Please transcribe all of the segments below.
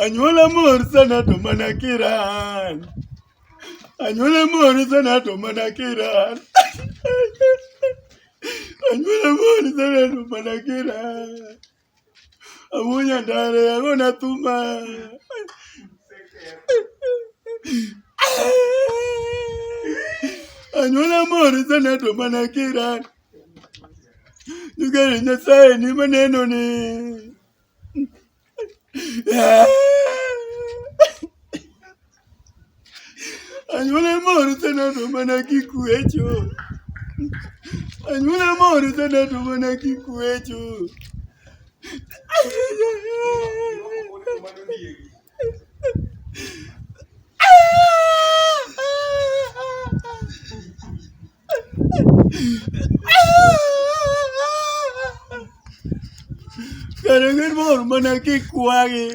Anywuola moor sana to mana kiran. Anywuola moor sana to mana kiran. Anywuola moor sana to mana kiran. Amunya dare agona tuma. Anywuola moor sana to mana kiran. Nugari Nyasaye ni maneno ni. Anywuola moor sana to mana kikuecho. Anywuola moor sana to mana kikuecho. Karangin moor mana kikuagi.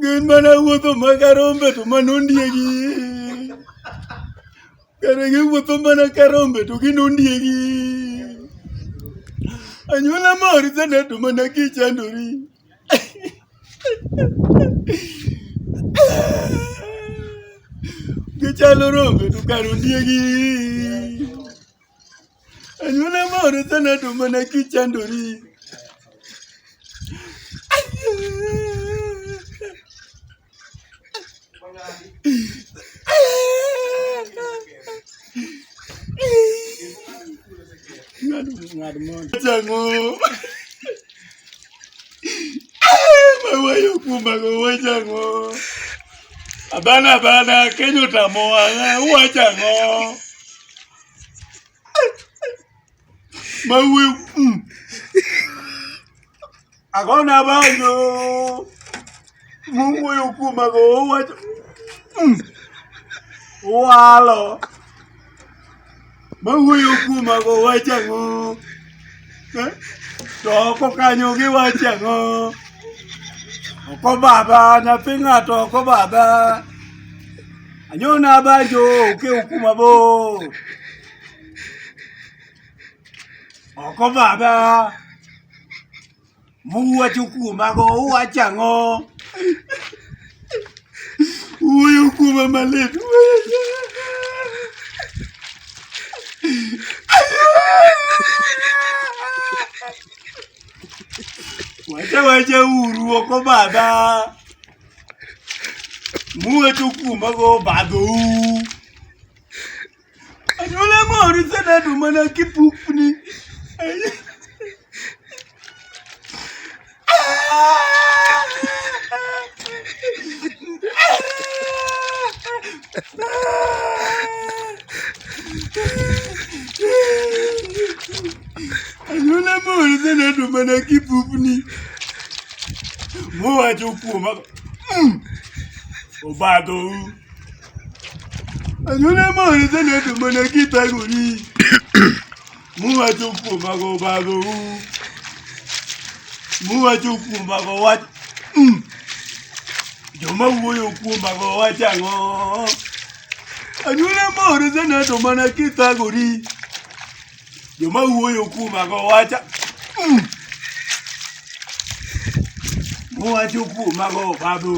Gin mana wuotho makarombe to manondiegi. Karangin wuotho mana karombe to ginondiegi. Anywuola moor sana to mana kichandori. Gichalo rombe to karondiegi. Anywuola moor sana to mana kichandori. Chango. Mawayo kumago wachango. Abana kenyo tamoa wachango. Mawayo agona banyo. Mawayo kumago wachango. Walo. Mawayo kumago wachango. Toko kanyo gi wachango. Oko baba na pinga toko baba. Anyona banjo ke ukuma bo. Oko baba. Muwa chukuma go wachango. Uyo kuma maletu. Wacha uru oko baba. Muwa chukuma go bado. Anywuola moor sana to mana kipupni. Anywuola moor sana to mana kipupni. Muwa chukuma go Obato. Anywuola moor sana to mana kitagori. Muwa chukuma go Obato. Muwa chukuma go wat. Joma wuoyo kuoma go wachango. Anywuola moor sana to mana kitagori. Joma wuoyo kuoma go wacha. Muwa chukuma go Obato.